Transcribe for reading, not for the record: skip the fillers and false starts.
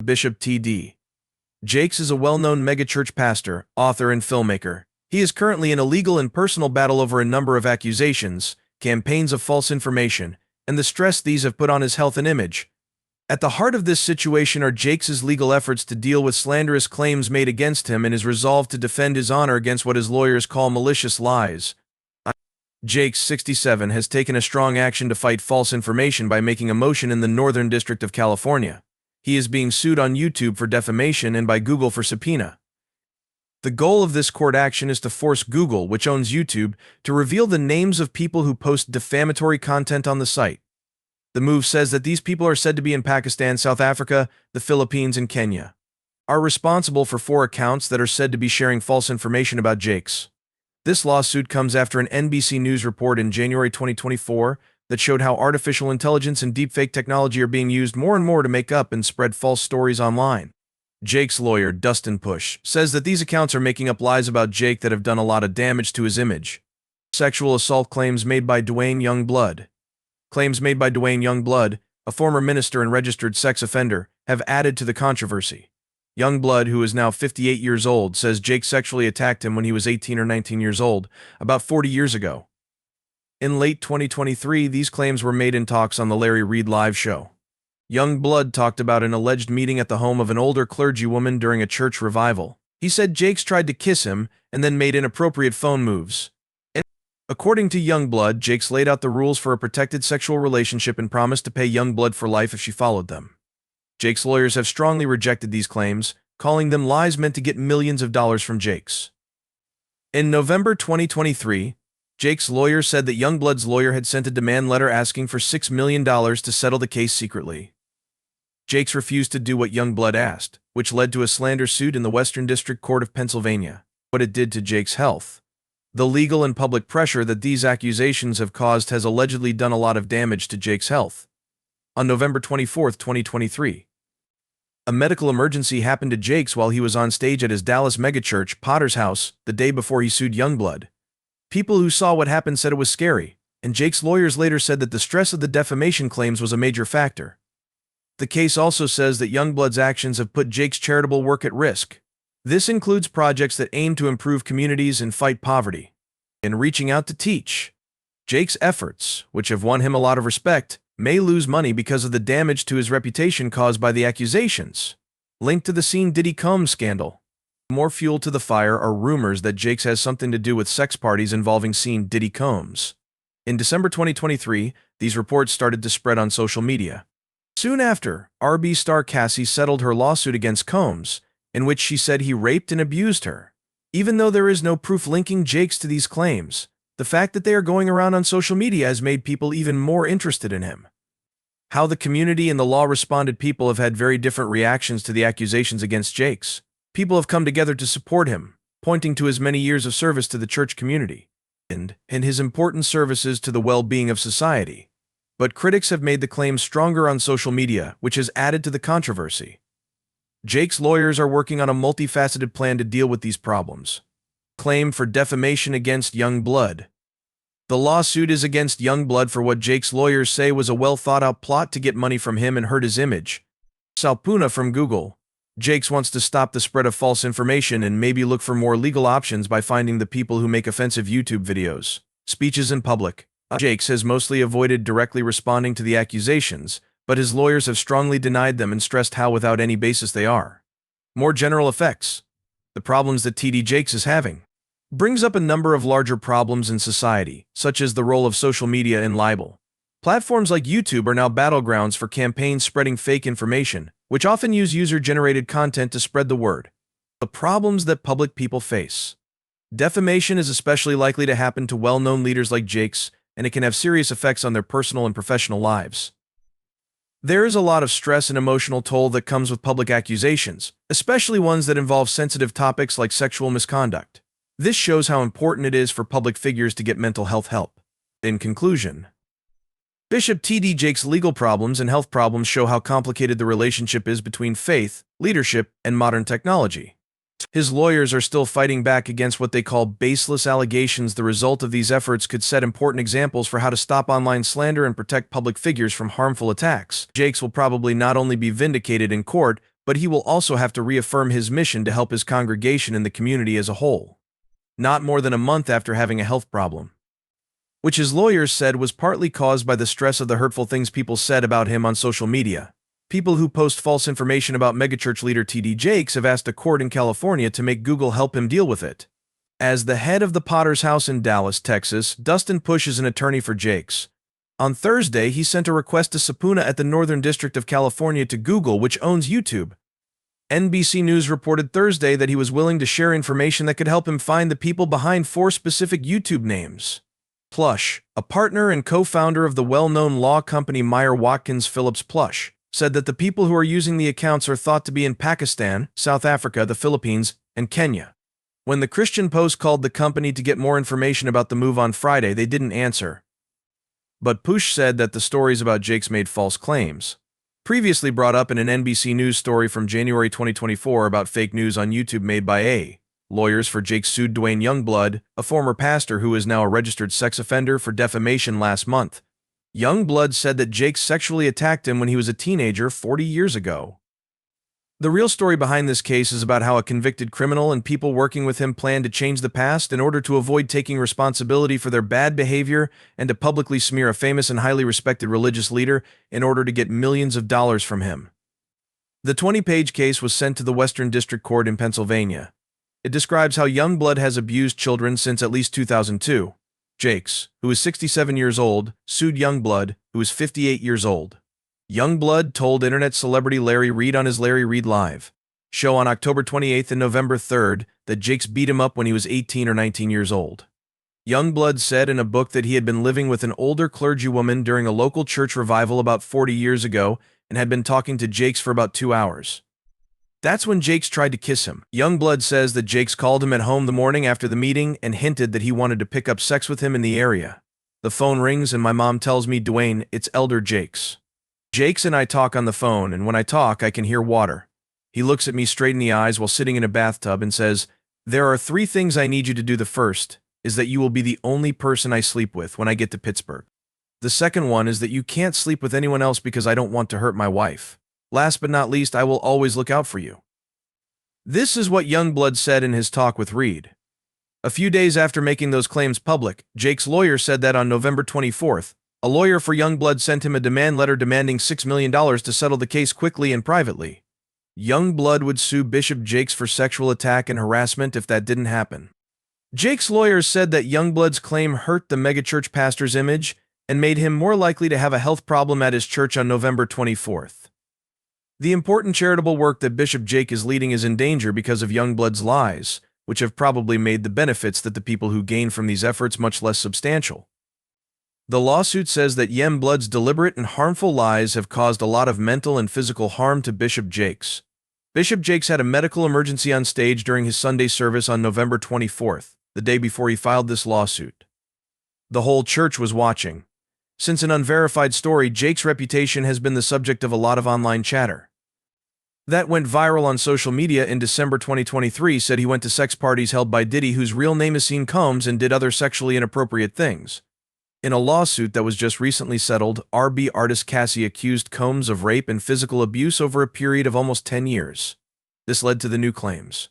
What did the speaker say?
Bishop T.D. Jakes is a well-known megachurch pastor, author, and filmmaker. He is currently in a legal and personal battle over a number of accusations, campaigns of false information, and the stress these have put on his health and image. At the heart of this situation are Jakes's legal efforts to deal with slanderous claims made against him and his resolve to defend his honor against what his lawyers call malicious lies. Jakes, 67, has taken a strong action to fight false information by making a motion in the Northern District of California. He is being sued on YouTube for defamation and by Google for subpoena. The goal of this court action is to force Google, which owns YouTube, to reveal the names of people who post defamatory content on the site. The move says that these people are said to be in Pakistan, South Africa, the Philippines, and Kenya, are responsible for 4 accounts that are said to be sharing false information about Jakes. This lawsuit comes after an NBC News report in January 2024 that showed how artificial intelligence and deepfake technology are being used more and more to make up and spread false stories online. Jake's lawyer, Dustin Push, says that these accounts are making up lies about Jake that have done a lot of damage to his image. Sexual assault claims made by Dwayne Youngblood. Claims made by Dwayne Youngblood, a former minister and registered sex offender, have added to the controversy. Youngblood, who is now 58 years old, says Jake sexually attacked him when he was 18 or 19 years old, about 40 years ago. In late 2023, these claims were made in talks on the Larry Reid Live show. Youngblood talked about an alleged meeting at the home of an older clergywoman during a church revival. He said Jakes tried to kiss him and then made inappropriate phone moves. According to Youngblood, Jakes laid out the rules for a protected sexual relationship and promised to pay Youngblood for life if she followed them. Jake's lawyers have strongly rejected these claims, calling them lies meant to get millions of dollars from Jakes. In November 2023, Jake's lawyer said that Youngblood's lawyer had sent a demand letter asking for $6 million to settle the case secretly. Jakes refused to do what Youngblood asked, which led to a slander suit in the Western District Court of Pennsylvania. What it did to Jake's health. The legal and public pressure that these accusations have caused has allegedly done a lot of damage to Jake's health. On November 24, 2023, a medical emergency happened to Jakes while he was on stage at his Dallas megachurch, Potter's House, the day before he sued Youngblood. People who saw what happened said it was scary, and Jake's lawyers later said that the stress of the defamation claims was a major factor. The case also says that Youngblood's actions have put Jake's charitable work at risk. This includes projects that aim to improve communities and fight poverty. In reaching out to teach, Jake's efforts, which have won him a lot of respect, may lose money because of the damage to his reputation caused by the accusations. Linked to the Scene Diddy Combs scandal. More fuel to the fire are rumors that Jakes has something to do with sex parties involving Scene Diddy Combs. In December 2023, these reports started to spread on social media. Soon after, RB star Cassie settled her lawsuit against Combs, in which she said he raped and abused her. Even though there is no proof linking Jakes to these claims, the fact that they are going around on social media has made people even more interested in him. How the community and the law responded. People have had very different reactions to the accusations against Jakes. People have come together to support him, pointing to his many years of service to the church community and his important services to the well-being of society. But critics have made the claims stronger on social media, which has added to the controversy. Jake's lawyers are working on a multifaceted plan to deal with these problems. Claim for defamation against Youngblood. The lawsuit is against Youngblood for what Jake's lawyers say was a well-thought-out plot to get money from him and hurt his image. Salpuna from Google. Jakes wants to stop the spread of false information and maybe look for more legal options by finding the people who make offensive YouTube videos. Speeches in public. Jakes has mostly avoided directly responding to the accusations, but his lawyers have strongly denied them and stressed how without any basis they are. More general effects. The problems that TD Jakes is having. Brings up a number of larger problems in society, such as the role of social media in libel. Platforms like YouTube are now battlegrounds for campaigns spreading fake information, which often use user-generated content to spread the word. The problems that public people face. Defamation is especially likely to happen to well-known leaders like Jakes, and it can have serious effects on their personal and professional lives. There is a lot of stress and emotional toll that comes with public accusations, especially ones that involve sensitive topics like sexual misconduct. This shows how important it is for public figures to get mental health help. In conclusion, Bishop T.D. Jakes' legal problems and health problems show how complicated the relationship is between faith, leadership, and modern technology. His lawyers are still fighting back against what they call baseless allegations. The result of these efforts could set important examples for how to stop online slander and protect public figures from harmful attacks. Jakes will probably not only be vindicated in court, but he will also have to reaffirm his mission to help his congregation and the community as a whole. Not more than a month after having a health problem, which his lawyers said was partly caused by the stress of the hurtful things people said about him on social media. People who post false information about megachurch leader T.D. Jakes have asked a court in California to make Google help him deal with it. As the head of the Potter's House in Dallas, Texas, Dustin Push is an attorney for Jakes. On Thursday, he sent a request to subpoena at the Northern District of California to Google, which owns YouTube. NBC News reported Thursday that he was willing to share information that could help him find the people behind 4 specific YouTube names. Plush, a partner and co-founder of the well-known law company Meyer Watkins Phillips Plush, said that the people who are using the accounts are thought to be in Pakistan, South Africa, the Philippines, and Kenya. When the Christian Post called the company to get more information about the move on Friday, they didn't answer. But Push said that the stories about Jakes made false claims. Previously brought up in an NBC News story from January 2024 about fake news on YouTube made by A. Lawyers for Jakes sued Dwayne Youngblood, a former pastor who is now a registered sex offender, for defamation last month. Youngblood said that Jakes sexually attacked him when he was a teenager 40 years ago. The real story behind this case is about how a convicted criminal and people working with him planned to change the past in order to avoid taking responsibility for their bad behavior and to publicly smear a famous and highly respected religious leader in order to get millions of dollars from him. The 20-page case was sent to the Western District Court in Pennsylvania. It describes how Youngblood has abused children since at least 2002. Jakes, who is 67 years old, sued Youngblood, who is 58 years old. Youngblood told internet celebrity Larry Reid on his Larry Reid Live show on October 28th and November 3rd that Jakes beat him up when he was 18 or 19 years old. Youngblood said in a book that he had been living with an older clergywoman during a local church revival about 40 years ago and had been talking to Jakes for about 2 hours. That's when Jakes tried to kiss him. Youngblood says that Jakes called him at home the morning after the meeting and hinted that he wanted to pick up sex with him in the area. The phone rings and my mom tells me, "Dwayne, it's Elder Jakes." Jakes and I talk on the phone, and when I talk, I can hear water. He looks at me straight in the eyes while sitting in a bathtub and says, "There are 3 things I need you to do. The first is that you will be the only person I sleep with when I get to Pittsburgh. The second one is that you can't sleep with anyone else because I don't want to hurt my wife. Last but not least, I will always look out for you." This is what Youngblood said in his talk with Reid. A few days after making those claims public, Jakes' lawyer said that on November 24th, a lawyer for Youngblood sent him a demand letter demanding $6 million to settle the case quickly and privately. Youngblood would sue Bishop Jakes for sexual attack and harassment if that didn't happen. Jakes' lawyers said that Youngblood's claim hurt the megachurch pastor's image and made him more likely to have a health problem at his church on November 24th. The important charitable work that Bishop Jake is leading is in danger because of Youngblood's lies, which have probably made the benefits that the people who gain from these efforts much less substantial. The lawsuit says that Youngblood's deliberate and harmful lies have caused a lot of mental and physical harm to Bishop Jakes. Bishop Jakes had a medical emergency on stage during his Sunday service on November 24th, the day before he filed this lawsuit. The whole church was watching. Since an unverified story, Jakes' reputation has been the subject of a lot of online chatter. That went viral on social media in December 2023, said he went to sex parties held by Diddy, whose real name is Sean Combs, and did other sexually inappropriate things. In a lawsuit that was just recently settled, R&B artist Cassie accused Combs of rape and physical abuse over a period of almost 10 years. This led to the new claims.